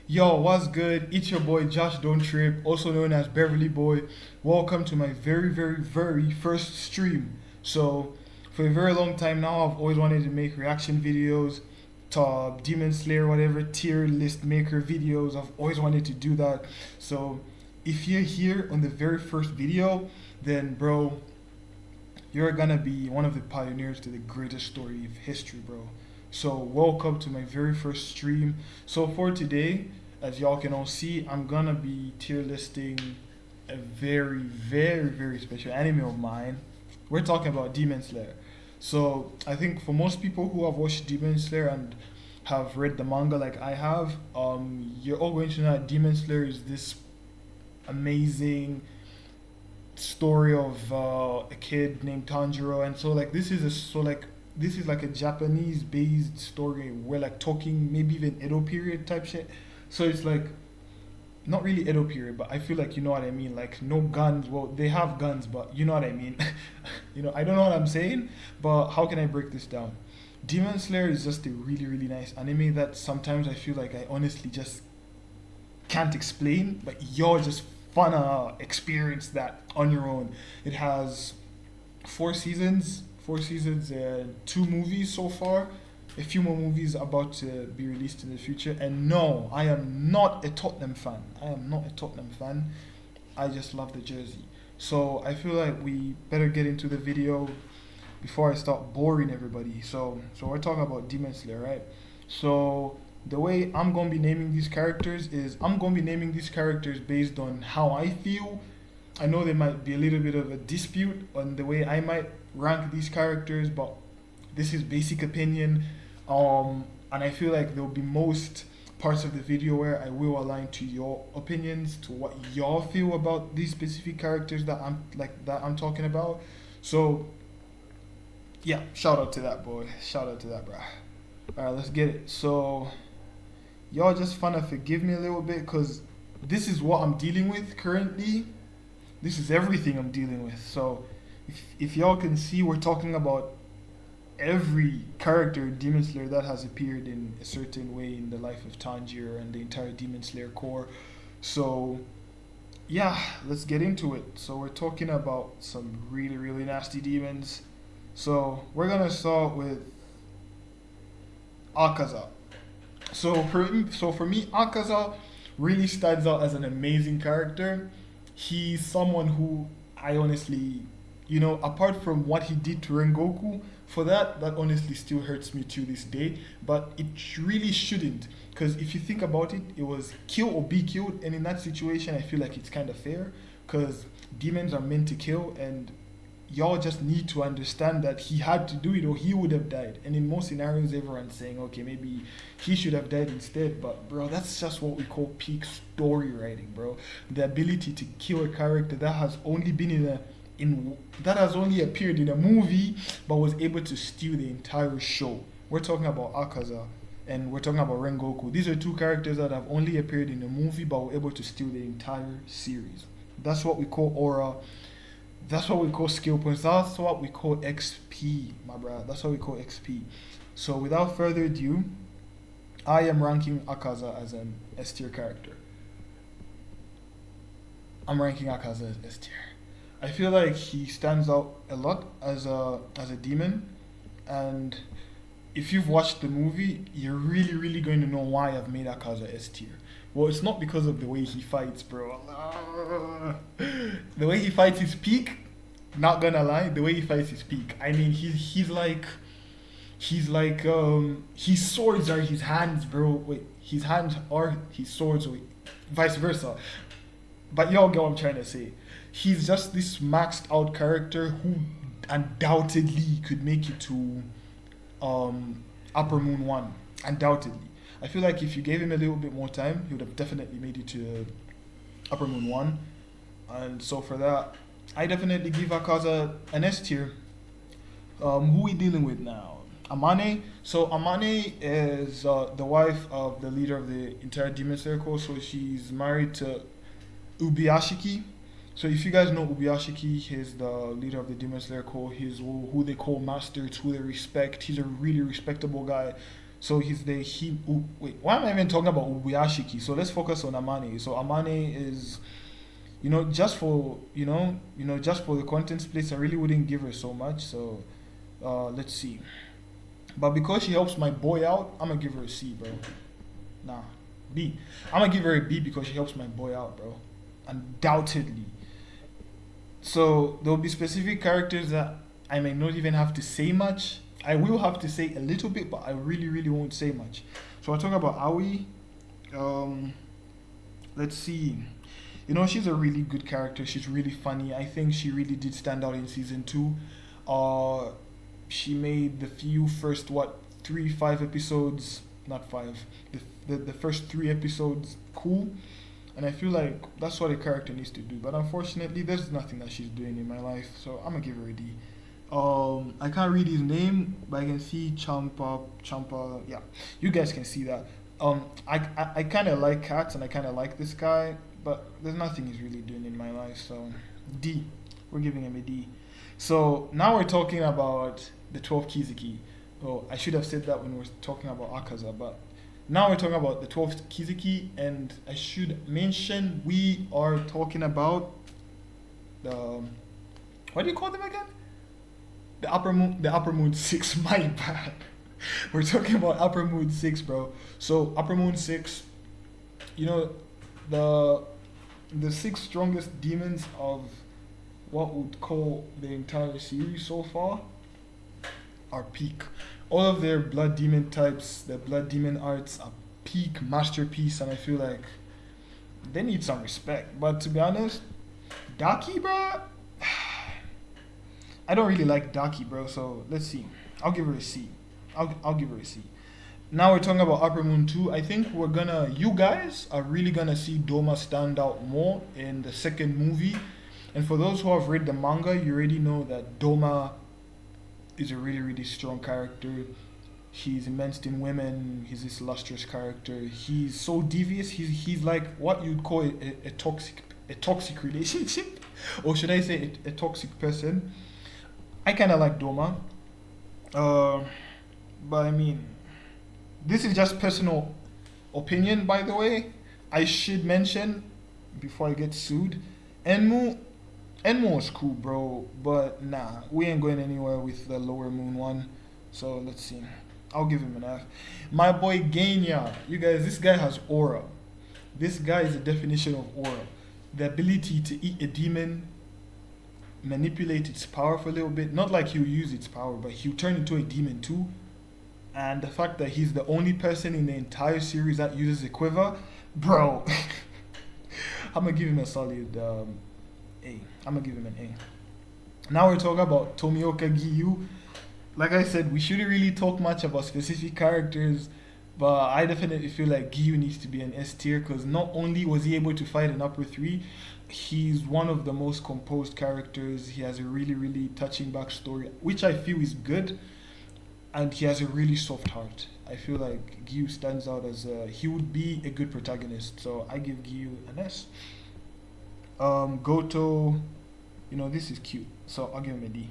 Yo, what's good? It's your boy Josh Don't Trip, also known as Beverly Boy. Welcome to my very first stream. So, for a very long time now, I've always wanted to make reaction videos to Demon Slayer, whatever tier list maker videos. I've always wanted to do that. So, if you're here on the very first video, then bro, you're gonna be one of the pioneers to the greatest story of history, bro. So, welcome to my very first stream. So, for today, as y'all can all see, I'm gonna be tier listing a very special anime of mine. We're talking about Demon Slayer. So, I think for most people who have watched Demon Slayer and have read the manga like I have, you're all going to know that Demon Slayer is this amazing story of a kid named Tanjiro, and so this is like a Japanese based story. We're like talking maybe even Edo period type shit. So it's like not really Edo period, but I feel like you know what I mean. Like no guns. Well, they have guns, but you know what I mean. I don't know what I'm saying, but how can I break this down? Demon Slayer is just a really nice anime that sometimes I feel like I honestly just can't explain, but you're just wanna experience that on your own. It has four seasons, and two movies so far. A few more movies about to be released in the future. And no, I am not a Tottenham fan. I am not a Tottenham fan. I just love the jersey. So I feel like we better get into the video before I start boring everybody. So we're talking about Demon Slayer, right? So the way I'm gonna be naming these characters is I'm gonna be naming these characters based on how I feel. I know there might be a little bit of a dispute on the way I might rank these characters, but this is basic opinion. And I feel like there'll be most parts of the video where I will align to your opinions, to what y'all feel about these specific characters that I'm talking about. So yeah, shout out to that boy. Shout out to that, bruh. All right, let's get it. So y'all just wanna forgive me a little bit because this is what I'm dealing with currently. This is everything I'm dealing with. So if y'all can see, we're talking about every character in Demon Slayer that has appeared in a certain way in the life of Tanjiro and the entire Demon Slayer core. So yeah, let's get into it. So we're talking about some really nasty demons. So we're gonna start with Akaza. So for me, Akaza really stands out as an amazing character. He's someone who I honestly, apart from what he did to Rengoku, for that honestly still hurts me to this day. But it really shouldn't, because if you think about it, it was kill or be killed, and in that situation, I feel like it's kind of fair, because demons are meant to kill, and y'all just need to understand that he had to do it or he would have died. And in most scenarios, everyone's saying, okay, maybe he should have died instead. But bro, that's just what we call peak story writing, bro. The ability to kill a character that has only been in that has only appeared in a movie but was able to steal the entire show. We're talking about Akaza and we're talking about Rengoku. These are two characters that have only appeared in a movie but were able to steal the entire series. That's what we call aura. That's what we call skill points. That's what we call XP, my brother. That's what we call XP. So without further ado, I am ranking Akaza as an S tier character. I'm ranking Akaza as S tier. I feel like he stands out a lot as a demon, and if you've watched the movie, you're really going to know why I've made Akaza S tier. Well, it's not because of the way he fights, bro. The way he fights is peak. Not gonna lie, the way he fights is peak. I mean, he's like his swords are his hands, bro. Wait, his hands are his swords. Wait, vice versa. But y'all get what I'm trying to say. He's just this maxed out character who undoubtedly could make it to Upper Moon 1. Undoubtedly. I feel like if you gave him a little bit more time, he would have definitely made it to Upper Moon 1. And so for that, I definitely give Akaza an S tier. Who we dealing with now? Amane. So Amane is the wife of the leader of the entire Demon Slayer Corps. So she's married to Ubiyashiki. So if you guys know Ubiyashiki, he's the leader of the Demon Slayer Corps. He's who they call master. It's who they respect. He's a really respectable guy. So he's the he. Wait, why am I even talking about Ubuyashiki? So let's focus on Amane. So Amane is, just for the content place, I really wouldn't give her so much. So let's see. But because she helps my boy out, I'm gonna give her a C, bro. Nah, B. I'm gonna give her a B because she helps my boy out, bro. Undoubtedly. So there'll be specific characters that I may not even have to say much. I will have to say a little bit, but I really, really won't say much. So I'll talk about Aoi. Um, let's see. She's a really good character. She's really funny. I think she really did stand out in season two. Uh, she made the few first what 3 5 episodes, not five, the first 3 episodes cool, and I feel like that's what a character needs to do. But unfortunately, there's nothing that she's doing in my life, so I'm gonna give her a D. I can't read his name, but I can see Champa. Yeah, you guys can see that. I kind of like cats, and I kind of like this guy, but there's nothing he's really doing in my life. So D, we're giving him a D. So now we're talking about the 12 Kizuki. Oh, I should have said that when we were talking about Akaza, but now we're talking about the 12th Kizuki, and I should mention we are talking about the what do you call them again? The upper moon six. My bad. We're talking about upper moon six, bro. So upper moon six, you know, the the six strongest demons of what would call the entire series so far are peak. All of their blood demon types, their blood demon arts are peak masterpiece, and I feel like they need some respect. But to be honest, Daki, bro, I don't really like Daki, bro. So let's see. I'll give her a C. I'll give her a C. Now we're talking about Upper Moon 2. I think you guys are really gonna see Doma stand out more in the second movie. And for those who have read the manga, you already know that Doma is a really, really strong character. He's immersed in women. He's this lustrous character. He's so devious. He's like what you'd call a toxic relationship, or should I say a toxic person. I kind of like Doma, uh, but I mean, this is just personal opinion, by the way. I should mention before I get sued. Enmu, Enmu was cool, bro, but nah, we ain't going anywhere with the lower moon one. So let's see. I'll give him an F. My boy Genya, you guys, this guy has aura. This guy is the definition of aura. The ability to eat a demon, manipulate its power for a little bit. Not like he'll use its power, but he'll turn into a demon too. And the fact that he's the only person in the entire series that uses a quiver, bro. I'm gonna give him a solid A. I'm gonna give him an A. Now we're talking about Tomioka Giyu. Like I said, we shouldn't really talk much about specific characters, but I definitely feel like Giyu needs to be an S tier because not only was he able to fight an upper three, he's one of the most composed characters. He has a really, really touching backstory, which I feel is good, and he has a really soft heart. I feel like Giyu stands out as he would be a good protagonist. So I give Giyu an S. Goto, this is cute, so I'll give him a D.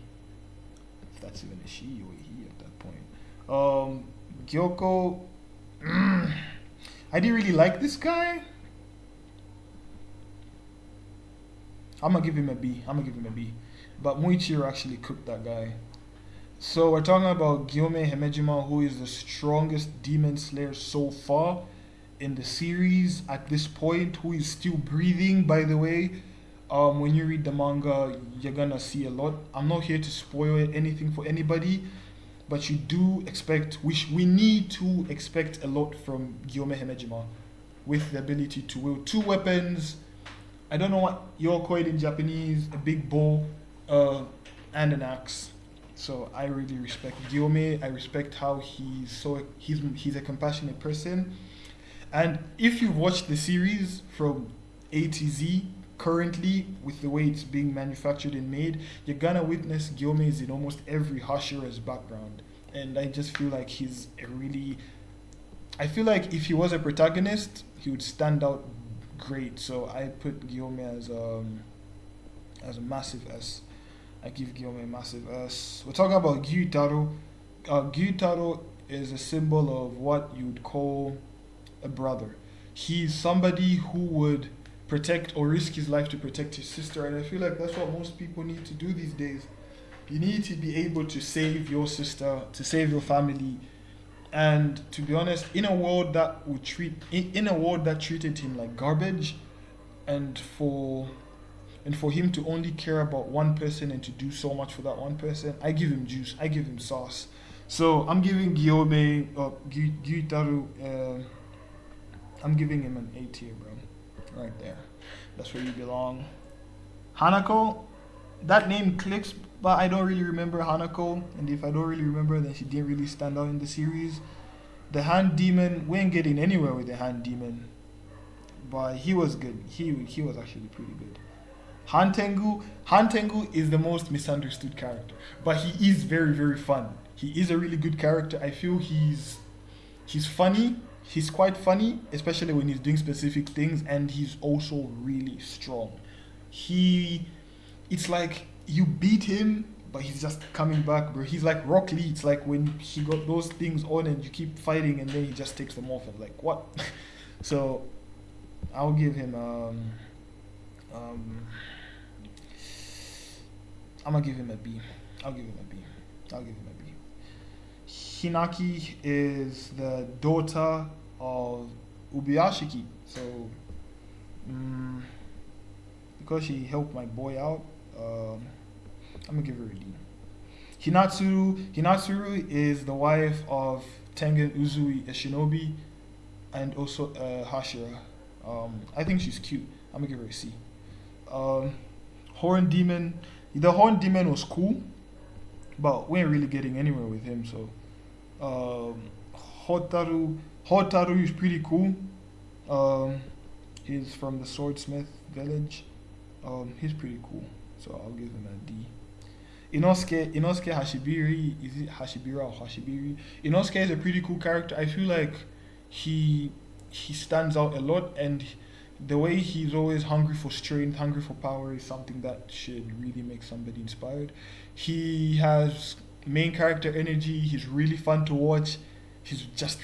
If that's even a she or a he at that point. Gyoko, I didn't really like this guy. I'm gonna give him a B. But Muichiro actually cooked that guy. So we're talking about Gyome Himejima, who is the strongest demon slayer so far in the series at this point, who is still breathing, by the way. When you read the manga, you're gonna see a lot. I'm not here to spoil anything for anybody, but you do expect, we need to expect a lot from Gyome Himejima with the ability to wield two weapons. I don't know what you'll call it in Japanese, a big bow, and an axe. So I really respect Gyome. I respect how he's a compassionate person. And if you've watched the series from A to Z, currently with the way it's being manufactured and made, you're gonna witness Gyome is in almost every hashira's background. And I just feel like I feel like if he was a protagonist, he would stand out great. So I put Gyome as a massive S. I give Gyome a massive S. We're talking about Gyutaro. Gyutaro is a symbol of what you'd call a brother. He's somebody who would protect or risk his life to protect his sister, and I feel like that's what most people need to do these days. You need to be able to save your sister, to save your family, and to be honest, in a world that treated him like garbage, and for him to only care about one person and to do so much for that one person, I give him juice. I give him sauce. So I'm giving Gyutaru. I'm giving him an A tier, bro. Right there. That's where you belong. Hanako, that name clicks, but I don't really remember Hanako. And if I don't really remember, then she didn't really stand out in the series. The hand demon, we ain't getting anywhere with the hand demon, but he was good. He was actually pretty good. Han Tengu is the most misunderstood character, but he is very very fun. He is a really good character. I feel he's funny. He's quite funny, especially when he's doing specific things, and he's also really strong. He, it's like you beat him, but he's just coming back, bro. He's like Rock Lee. It's like when he got those things on, and you keep fighting, and then he just takes them off, and like what? So, I'll give him um, I'm gonna give him a B. I'll give him a B. I'll give him a B. Hinaki is the daughter of Ubuyashiki, so because she helped my boy out, I'm gonna give her a D. Hinatsuru is the wife of Tengen Uzui, a shinobi, and also Hashira. I think she's cute. I'm gonna give her a C. Horn Demon. The Horn Demon was cool, but we ain't really getting anywhere with him. So, Hotaru is pretty cool. He's from the Swordsmith village. He's pretty cool. So I'll give him a D. Inosuke Hashibiri, is it Hashibira or Hashibiri? Inosuke is a pretty cool character. I feel like he stands out a lot, and the way he's always hungry for strength, hungry for power is something that should really make somebody inspired. He has main character energy. He's really fun to watch. He's just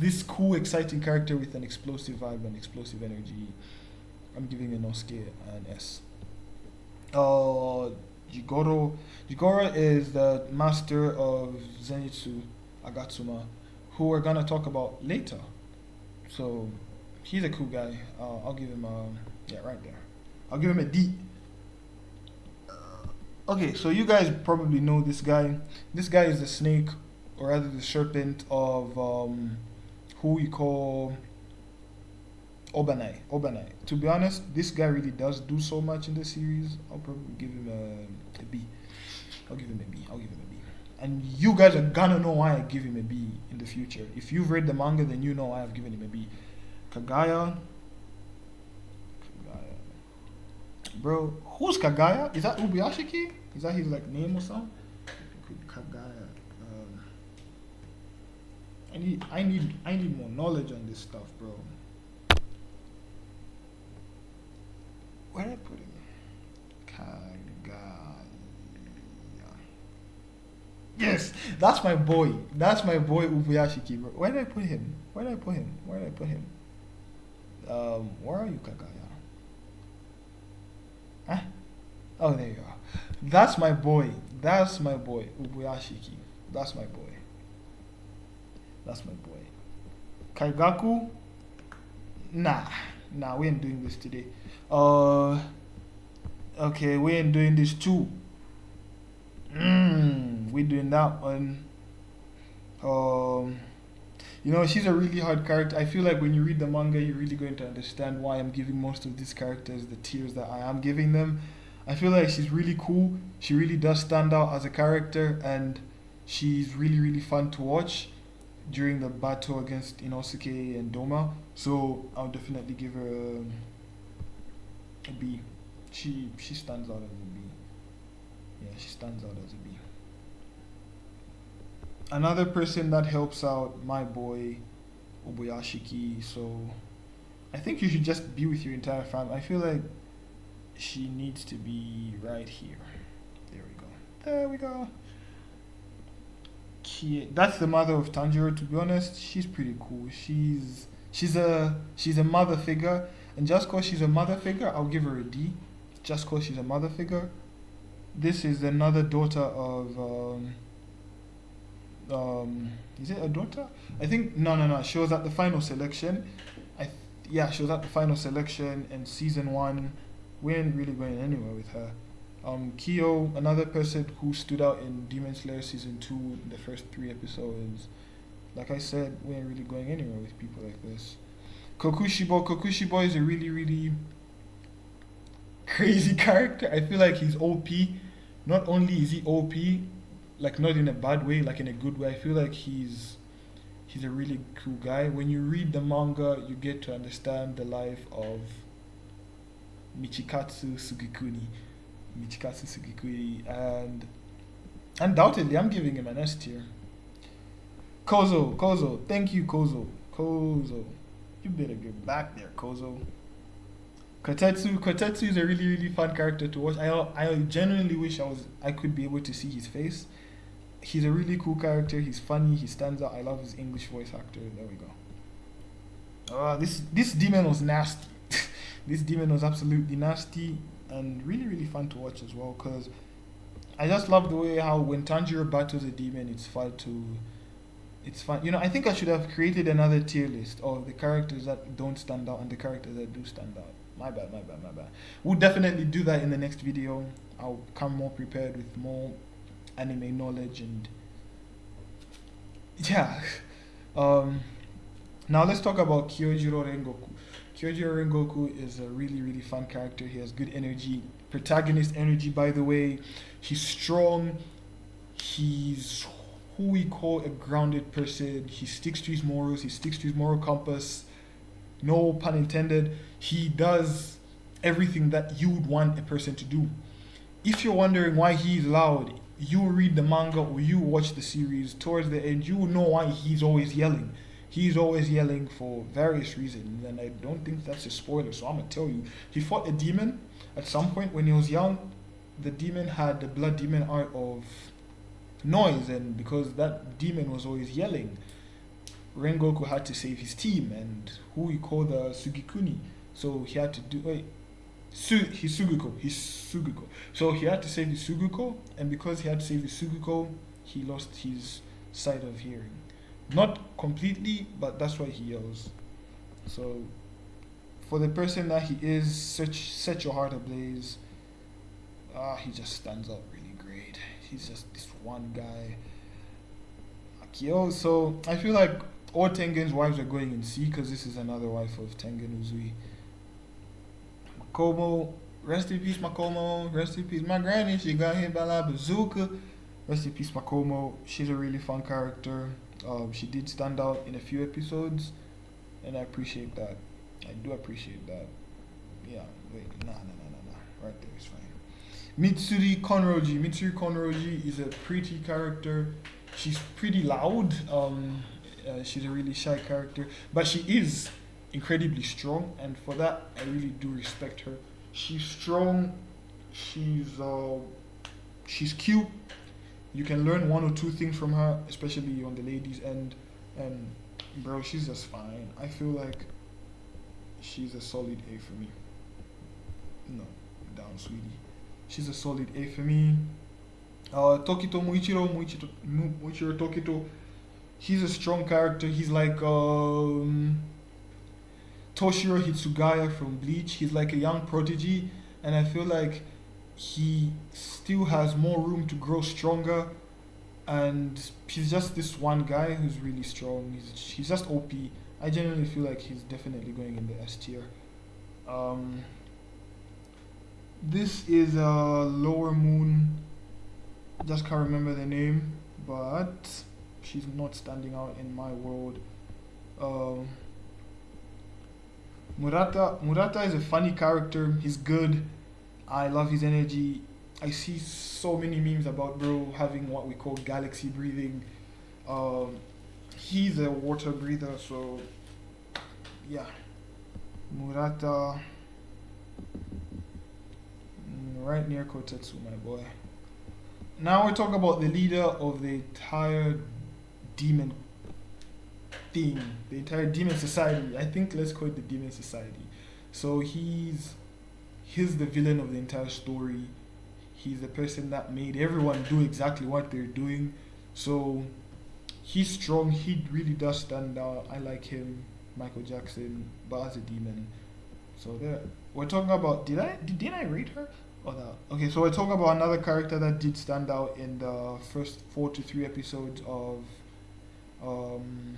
this cool, exciting character with an explosive vibe and explosive energy. I'm giving Inosuke an S. Jigoro is the master of Zenitsu Agatsuma, who we're gonna talk about later. So he's a cool guy. I'll give him right there. I'll give him a D. Okay, so you guys probably know this guy. This guy is the snake, or rather the serpent of who we call Obanai. To be honest, this guy really does do so much in the series. I'll probably give him a B. I'll give him a B. And you guys are gonna know why I give him a B in the future. If you've read the manga, then you know why I've given him a B. Kagaya. Bro, who's Kagaya? Is that Ubuyashiki? Is that his like name or something? Kagaya. I need more knowledge on this stuff, bro. Where did I put him? Kagaya. Yes, that's my boy. That's my boy Ubuyashiki, bro. Where did I put him? Where are you, Kagaya? Huh? Oh, there you are. That's my boy, Ubuyashiki. That's my boy. Kaigaku? Nah, we ain't doing this today. Okay, we ain't doing this too. We're doing that one. She's a really hard character. I feel like when you read the manga, you're really going to understand why I'm giving most of these characters the tiers that I am giving them. I feel like she's really cool. She really does stand out as a character, and she's really, really fun to watch during the battle against Inosuke and Doma. So I'll definitely give her a B. She stands out as a B. Yeah, she stands out as a B. Another person that helps out my boy Ubuyashiki, so I think you should just be with your entire family. I feel like she needs to be right here. There we go. That's the mother of Tanjiro. To be honest, she's pretty cool. She's a mother figure, and just cause she's a mother figure, I'll give her a D. Just cause she's a mother figure. This is another daughter of is it a daughter? I think no. She was at the final selection. Yeah, she was at the final selection in season one. We ain't really going anywhere with her. Kyo, another person who stood out in Demon Slayer season two, the first 3 episodes. Like I said, we ain't really going anywhere with people like this. Kokushibo is a really, really crazy character. I feel like he's OP. Not only is he OP, like not in a bad way, like in a good way. I feel like he's a really cool guy. When you read the manga, you get to understand the life of Michikatsu Sugikuni. And undoubtedly, I'm giving him an S tier. Kozo, thank you, Kozo. You better get back there, Kozo. Kotetsu is a really, really fun character to watch. I genuinely wish I could be able to see his face. He's a really cool character. He's funny. He stands out. I love his English voice actor. There we go. This demon was nasty. This demon was absolutely nasty and really, really fun to watch as well. Cause I just love the way how when Tanjiro battles a demon, it's fun. I think I should have created another tier list of the characters that don't stand out and the characters that do stand out. My bad. We'll definitely do that in the next video. I'll come more prepared with more anime knowledge and yeah. Now let's talk about Kyojiro Rengoku. Kyojiro Rengoku is a really, really fun character. He has good energy. Protagonist energy, by the way. He's strong. He's who we call a grounded person. He sticks to his morals. He sticks to his moral compass. No pun intended. He does everything that you would want a person to do. If you're wondering why he's loud, you read the manga or you watch the series. Towards the end, you will know why he's always yelling. He's always yelling for various reasons, and I don't think that's a spoiler, so I'm gonna tell you. He fought a demon at some point when he was young. The demon had the blood demon art of noise, and because that demon was always yelling, Rengoku had to save his team, and who we call the Sugikuni. So he had to do he's Suguko. So he had to save his Suguko, and because he had to save his Suguko, he lost his sight of hearing. Not completely, but that's why he yells. So for the person that he is, set your heart ablaze. He just stands out really great. He's just this one guy. Akio. So I feel like all Tengen's wives are going in C because this is another wife of Tengen Uzui. Makomo, rest in peace, Makomo. Rest in peace, my granny. She got hit by a bazooka. Rest in peace, Makomo. She's a really fun character. She did stand out in a few episodes, and I appreciate that. I do appreciate that. Yeah, wait, nah. Right there is fine. Mitsuri Konroji is a pretty character. She's pretty loud. She's a really shy character, but she is incredibly strong, and for that, I really do respect her. She's strong. She's cute. You can learn 1 or 2 things from her, especially on the ladies' end. And bro, she's just fine. I feel like she's a solid A for me. No, down, sweetie. She's a solid A for me. Tokito Muichiro Tokito. He's a strong character. He's like Toshiro Hitsugaya from Bleach. He's like a young prodigy, and I feel like he still has more room to grow stronger, and he's just this one guy who's really strong. He's just OP. I genuinely feel like he's definitely going in the S tier. This is Lower Moon. Just can't remember the name, but she's not standing out in my world. Murata is a funny character. He's good. I love his energy. I see so many memes about bro having what we call galaxy breathing. He's a water breather, so yeah. Murata, right near Kotetsu, my boy. Now we talk about the leader of the entire demon thing, the entire demon society. I think let's call it the demon society. So he's the villain of the entire story. He's the person that made everyone do exactly what they're doing. So he's strong. He really does stand out. I like him, Michael Jackson, but as a demon. So there, we're talking about. Did I rate her? Oh no. Okay, so we're talking about another character that did stand out in the first 4 to 3 episodes of um,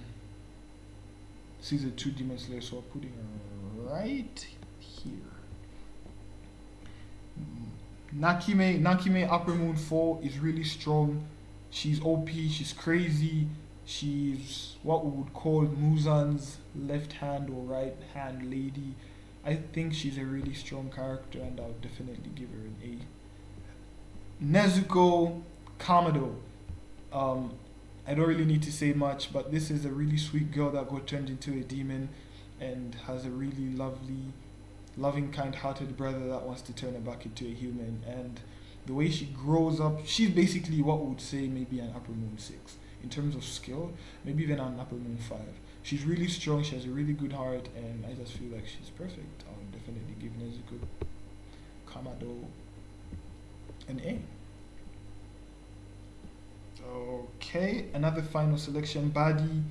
season 2 Demon Slayer. So I'm putting her right here. Nakime Upper Moon 4 is really strong. She's OP, she's crazy, she's what we would call Muzan's left hand or right hand lady. I think she's a really strong character and I'll definitely give her an A. Nezuko Kamado. I don't really need to say much, but this is a really sweet girl that got turned into a demon and has a really loving, kind-hearted brother that wants to turn her back into a human. And the way she grows up, she's basically what we would say maybe an Upper Moon 6 in terms of skill, maybe even an Upper Moon 5. She's really strong, she has a really good heart, and I just feel like she's perfect. I'll definitely give Nezuko Kamado an A. Okay, another final selection, baddie.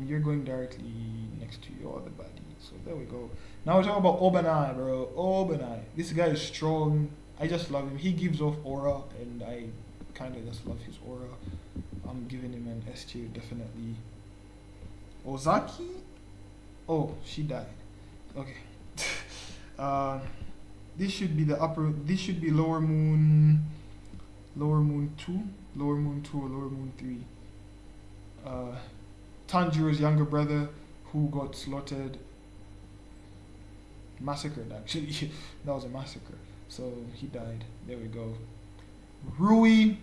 You're going directly next to your other baddie. So there we go. Now we're talking about Obanai, bro. Obanai. This guy is strong. I just love him. He gives off aura, and I kind of just love his aura. I'm giving him an S tier, definitely. Ozaki? Oh, she died. Okay. This should be the upper. This should be lower moon. Lower moon 2, lower moon 2, or lower moon 3. Tanjiro's younger brother, who got slaughtered, massacred actually. That was a massacre. So he died. There we go. Rui,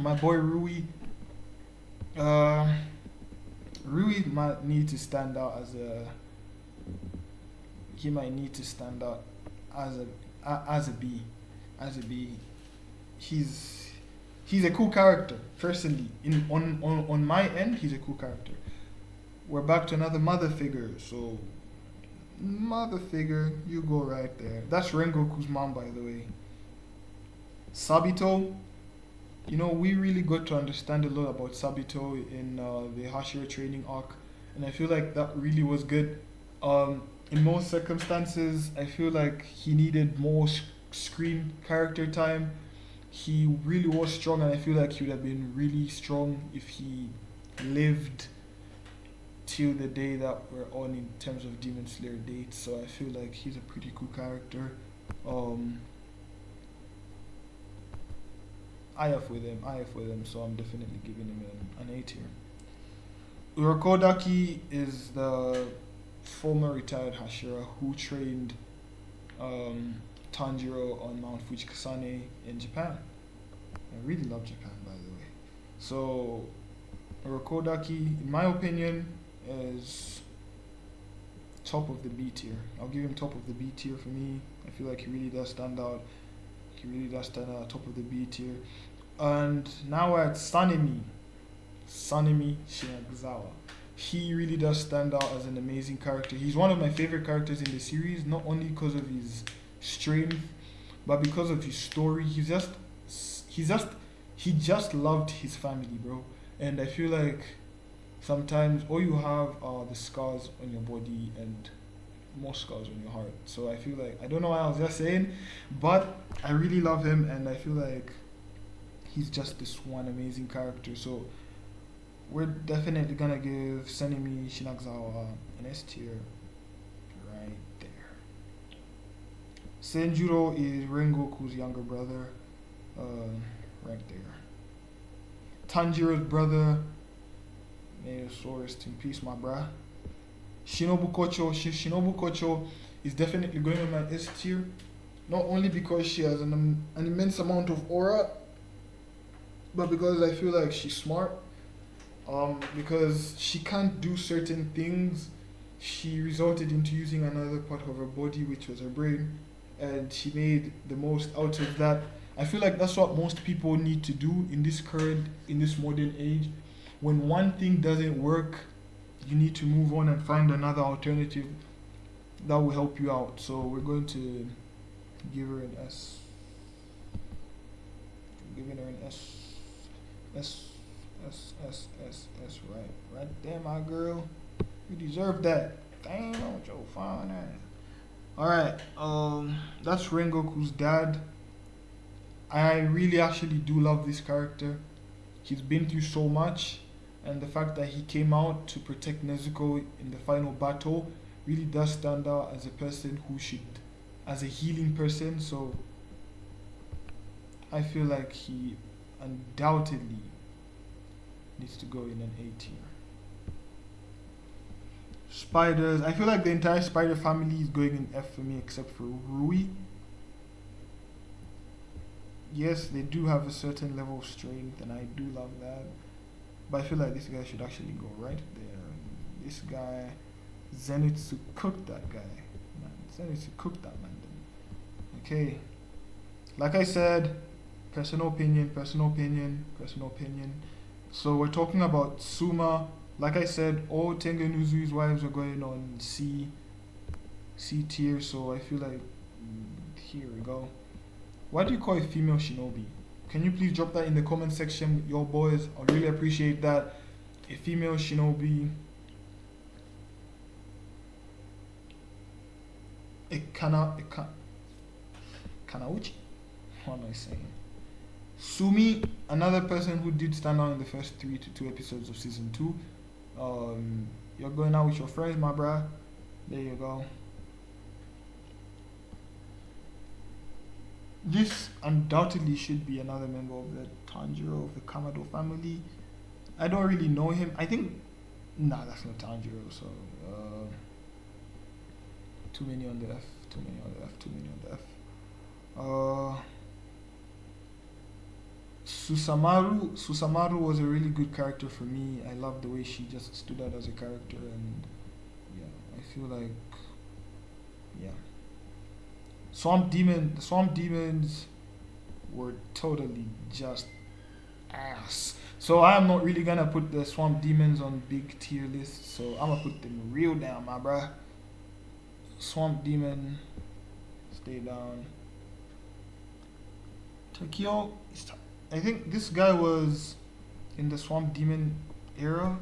my boy Rui. Rui might need to stand out as a. He might need to stand out as a B, as a B. He's a cool character. Personally, on my end, he's a cool character. We're back to another mother figure. So mother figure, you go right there. That's Rengoku's mom, by the way. Sabito. You know, we really got to understand a lot about Sabito in the Hashira training arc, and I feel like that really was good. In most circumstances, I feel like he needed more screen character time. He really was strong, and I feel like he would have been really strong if he lived till the day that we're on in terms of Demon Slayer dates. So I feel like he's a pretty cool character. IF with him, so I'm definitely giving him an A tier. Urokodaki is the former retired Hashira who trained Tanjiro on Mount Fujikasane in Japan. I really love Japan, by the way. So Urokodaki, in my opinion, is top of the B tier. I'll give him top of the B tier for me. I feel like he really does stand out. He really does stand out top of the B tier. And now we're at Sanemi Shinagawa. He really does stand out as an amazing character. He's one of my favorite characters in the series, not only because of his strength, but because of his story. He just loved his family, bro. And I feel like sometimes all you have are the scars on your body and more scars on your heart. So I feel like, I don't know what I was just saying, but I really love him, and I feel like he's just this one amazing character. So we're definitely gonna give Sanemi Shinagawa an S tier right there. Senjuro is Rengoku's younger brother, right there. Tanjiro's brother, may his soul rest in peace, my bruh. Shinobu Kocho is definitely going on my S tier, not only because she has an immense amount of aura, but because I feel like she's smart. Because she can't do certain things, she resorted into using another part of her body, which was her brain, and she made the most out of that. I feel like that's what most people need to do in this modern age. when one thing doesn't work, you need to move on and find another alternative that will help you out. So we're going to give her an S. Giving her an S. S. S. Right there, my girl. You deserve that. Damn, with your fine ass. Alright, that's Rengoku's dad. I really actually do love this character. He's been through so much, and the fact that he came out to protect Nezuko in the final battle really does stand out as a person who should, as a healing person. So I feel like he undoubtedly needs to go in an A tier. Spiders, I feel like the entire spider family is going in F for me except for Rui. Yes, they do have a certain level of strength, and I do love that. But I feel like this guy should actually go right there. This guy, Zenitsu cooked that guy. Man, Zenitsu cooked that man. Okay. Like I said, personal opinion. So we're talking about Suma. Like I said, all Tengenuzui's wives are going on C tier, so I feel like here we go. Why do you call a female shinobi? Can you please drop that in the comment section, your boys? I'd really appreciate that. A female shinobi. Kanauchi? What am I saying? Sumi, another person who did stand out in the first 3 to 2 episodes of season 2. You're going out with your friends, my bruh. There you go. This undoubtedly should be another member of the Tanjiro of the Kamado family. I don't really know him. I think, nah, that's not Tanjiro. So, too many on the F. Susamaru was a really good character for me. I love the way she just stood out as a character, and yeah, I feel like, yeah. The Swamp Demons were totally just ass. So I'm not really gonna put the Swamp Demons on big tier list. So I'm gonna put them real down, my bruh. Swamp Demon, stay down. Takio, I think this guy was in the Swamp Demon era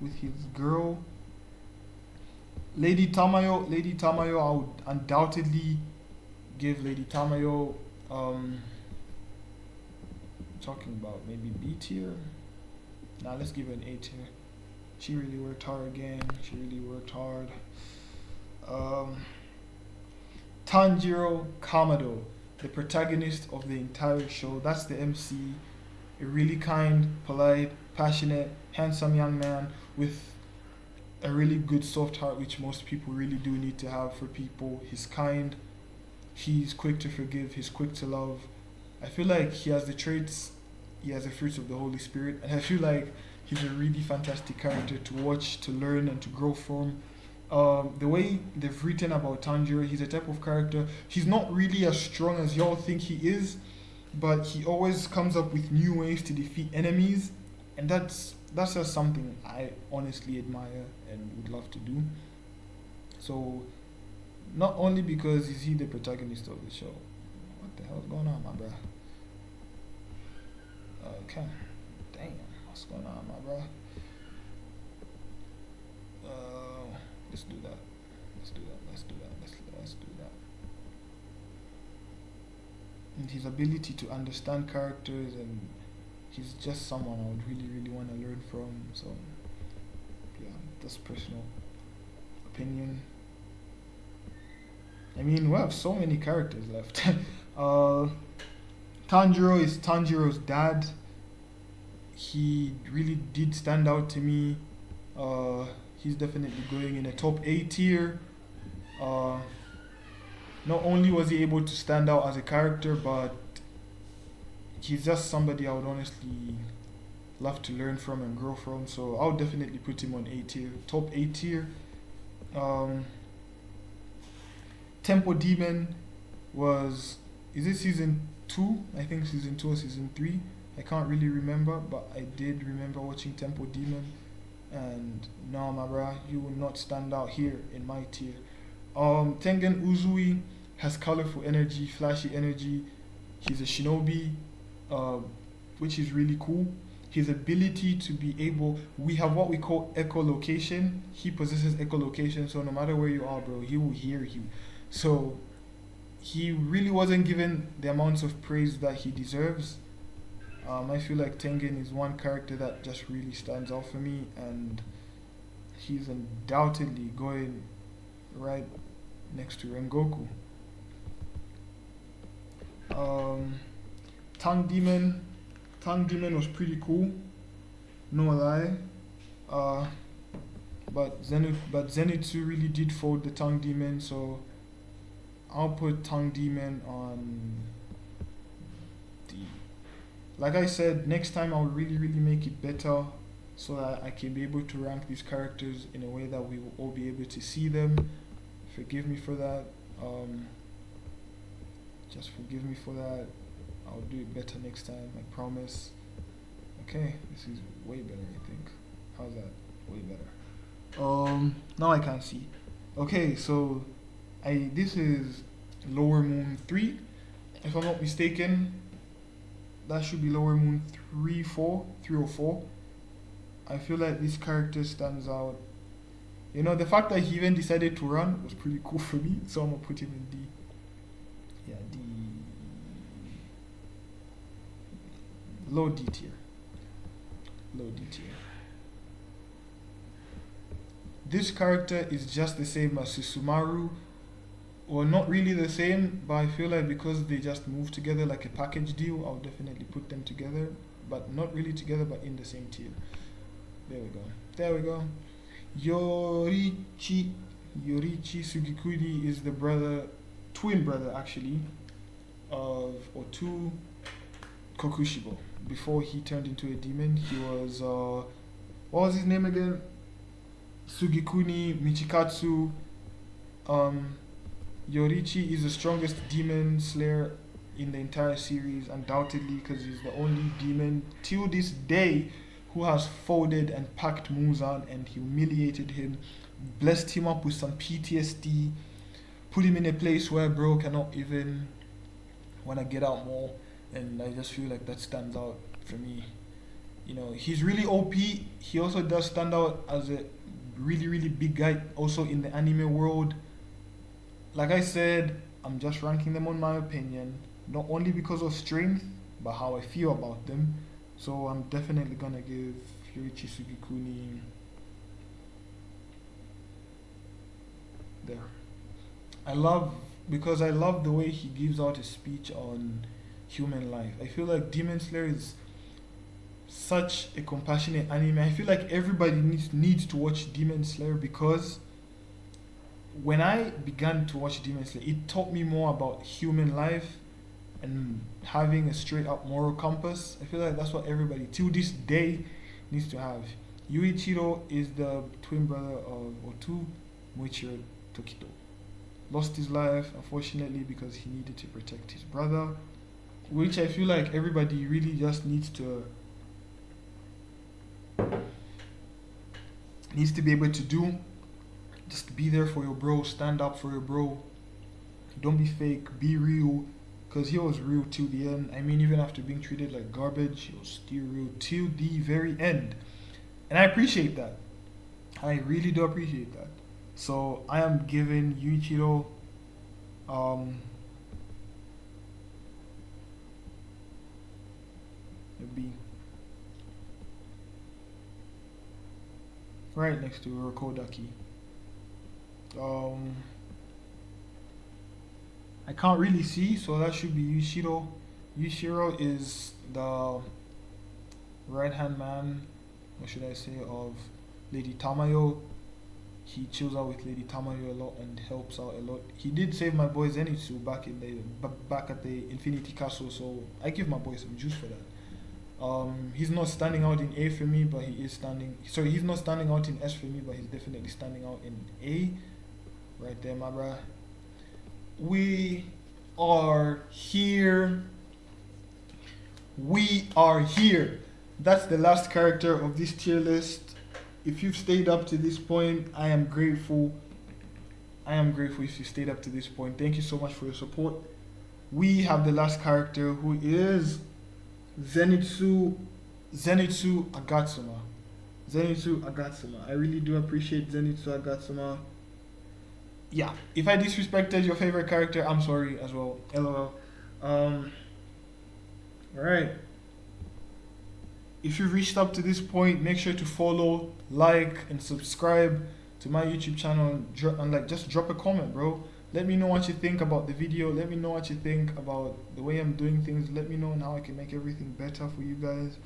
with his girl. Lady Tamayo, I would undoubtedly give Lady Tamayo, talking about maybe B tier. Nah, let's give her an A tier. She really worked hard again. Tanjiro Kamado, the protagonist of the entire show. That's the MC. A really kind, polite, passionate, handsome young man with a really good soft heart, which most people really do need to have for people. He's kind. He's quick to forgive. He's quick to love. I feel like he has the traits. He has the fruits of the Holy Spirit. And I feel like he's a really fantastic character to watch, to learn, and to grow from. The way they've written about Tanjiro, he's a type of character. He's not really as strong as y'all think he is, but he always comes up with new ways to defeat enemies, and that's just something I honestly admire and would love to do. So, not only because is he the protagonist of the show. What the hell's going on, my bruh? Okay. Damn, what's going on, my bruh? Let's do that. And his ability to understand characters, and he's just someone I would really want to learn from. So, yeah, that's personal opinion. I mean, we have so many characters left. Tanjiro is Tanjiro's dad. He really did stand out to me. He's definitely going in a top A tier. Not only was he able to stand out as a character, but he's just somebody I would honestly love to learn from and grow from. So I would definitely put him on A tier, top A tier. Tempo Demon is it season 2? I think season 2 or season 3. I can't really remember, but I did remember watching Temple Demon. And no, my bruh, you will not stand out here in my tier. Tengen Uzui has colorful energy, flashy energy. He's a shinobi, uh, which is really cool. His ability to be able, we have what we call echolocation. He possesses echolocation, so no matter where you are, bro, he will hear you. So he really wasn't given the amounts of praise that he deserves. I feel like Tengen is one character that just really stands out for me, and he's undoubtedly going right next to Rengoku. Um, Tang Demon, Tang Demon was pretty cool, no lie. Uh, but Zenitsu really did fold the Tang Demon, so I'll put Tang Demon on the. Like I said, next time I'll really make it better, so that I can be able to rank these characters in a way that we will all be able to see them. Forgive me for that. Just forgive me for that. I'll do it better next time, I promise. Okay, this is way better, I think. How's that? Way better. Now I can't see. Okay, so this is Lower Moon 3, if I'm not mistaken. That should be Lower Moon 3, 4, 3 or 4. I feel like this character stands out. You know, the fact that he even decided to run was pretty cool for me, so I'm gonna put him in D. Yeah, D. Low D tier. Low D tier. This character is just the same as Susumaru, or not really the same, but I feel like because they just move together like a package deal, I'll definitely put them together, but not really together, but in the same tier. There we go. There we go. Yorichi Sugikuri is the twin brother actually, of Otu Kokushibo. Before he turned into a demon, he was what was his name again? Sugikuni Michikatsu. Yorichi is the strongest demon slayer in the entire series, undoubtedly, because he's the only demon till this day who has folded and packed Muzan and humiliated him, blessed him up with some PTSD, put him in a place where bro cannot even want to get out more, and I just feel like that stands out for me. You know, he's really OP. He also does stand out as a really big guy also in the anime world. Like I said, I'm just ranking them on my opinion, not only because of strength, but how I feel about them. So I'm definitely gonna give Yorichi Sugikuni there. Because I love the way he gives out a speech on human life. I feel like Demon Slayer is such a compassionate anime. I feel like everybody needs to watch Demon Slayer, because when I began to watch Demon Slayer, it taught me more about human life and having a straight up moral compass. I feel like that's what everybody till this day needs to have. Yuichiro is the twin brother of Otu Muichiro Tokito. Lost his life, unfortunately, because he needed to protect his brother, which I feel like everybody really just needs to be able to do. Just be there for your bro, stand up for your bro. Don't be fake, be real. Because he was real till the end. I mean, even after being treated like garbage, he was still real till the very end. And I appreciate that. I really do appreciate that. So I am giving Yuichiro a B. Right next to Rokodaki. I can't really see, so that should be Yushiro. Yushiro is the right hand man, what should I say, of Lady Tamayo. He chills out with Lady Tamayo a lot and helps out a lot. He did save my boy Zenitsu back at the Infinity Castle, so I give my boy some juice for that. He's not standing out in A for me, but he's not standing out in S for me, but he's definitely standing out in A. Right there, my bruh. We are here We are here. That's the last character of this tier list. If you've stayed up to this point, I am grateful. I am grateful if you stayed up to this point. Thank you so much for your support. We have the last character, who is Zenitsu Agatsuma. Zenitsu Agatsuma. I really do appreciate Zenitsu Agatsuma. Yeah, if I disrespected your favorite character, I'm sorry as well. LOL. Alright. If you've reached up to this point, make sure to follow, like, and subscribe to my YouTube channel, and just drop a comment, bro. Let me know what you think about the video. Let me know what you think about the way I'm doing things. Let me know how I can make everything better for you guys.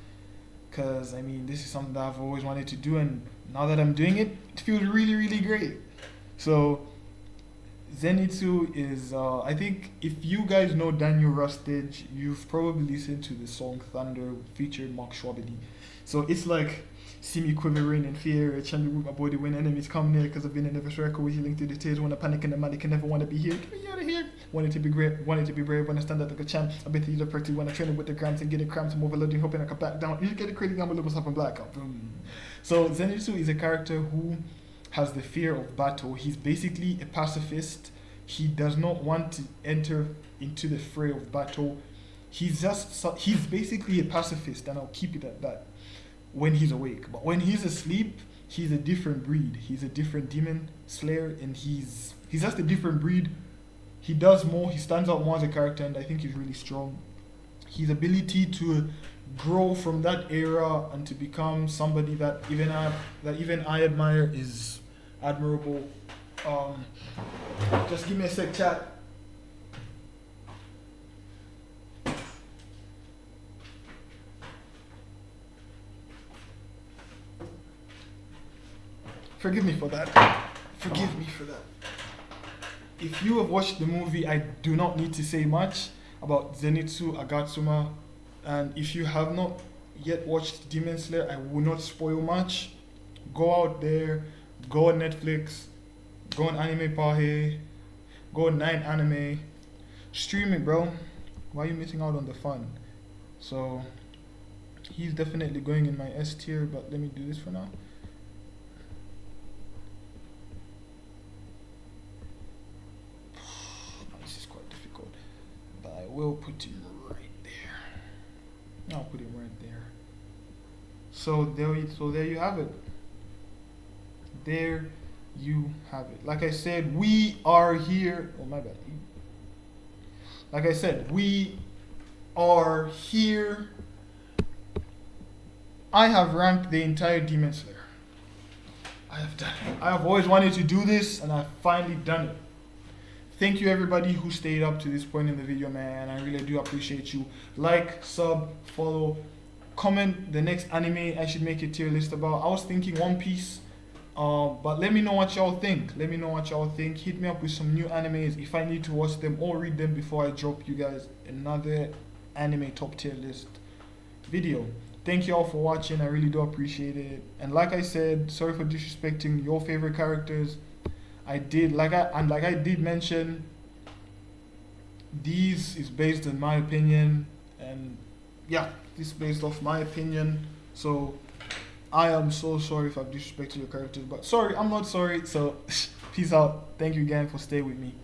Because, I mean, this is something that I've always wanted to do, and now that I'm doing it, it feels really, really great. So, Zenitsu is, I think, if you guys know Daniel Rustage, you've probably listened to the song Thunder featured Mark Schwabedy. So, it's like, see me quivering in fear, chant with my body when enemies come near, because I've been in every circle with healing through the tears. When I panic and the manic can never want to be here. Get me out of here. Wanted to be great, wanted to be brave when I stand out like a champ. I've been through the pretty when I train it with the cramps and getting cramps. I'm overloading, hoping I can back down. You get a crazy gamble, what's up and blackout. Boom. So Zenitsu is a character who has the fear of battle. He's basically a pacifist. He does not want to enter into the fray of battle. He's basically a pacifist, and I'll keep it at that. When he's awake, but when he's asleep, he's a different breed. He's a different demon slayer, and he's just a different breed. He does more. He stands out more as a character, and I think he's really strong. His ability to grow from that era and to become somebody that even I admire is admirable. Just give me a sec, chat. Forgive me for that. Forgive me for that. If you have watched the movie, I do not need to say much about Zenitsu Agatsuma. And if you have not yet watched Demon Slayer, I will not spoil much. Go out there, go on Netflix, go on Anime Pahe, go on 9 Anime. Stream it, bro. Why are you missing out on the fun? So, he's definitely going in my S tier, but let me do this for now. Will put him right there. I'll put him right there. So there you have it. There you have it. Like I said, we are here. Oh my bad. Like I said, we are here. I have ranked the entire Demon Slayer. I have done it. I have always wanted to do this, and I've finally done it. Thank you everybody who stayed up to this point in the video, man. I really do appreciate you. Like, sub, follow, comment the next anime I should make a tier list about. I was thinking One Piece, but let me know what y'all think. Let me know what y'all think. Hit me up with some new animes if I need to watch them or read them before I drop you guys another anime top tier list video. Thank you all for watching. I really do appreciate it. And like I said, sorry for disrespecting your favorite characters. I did mention, these is based on my opinion, and yeah, this is based off my opinion. So I am so sorry if I've disrespected your characters, but sorry, I'm not sorry. So peace out. Thank you again for staying with me.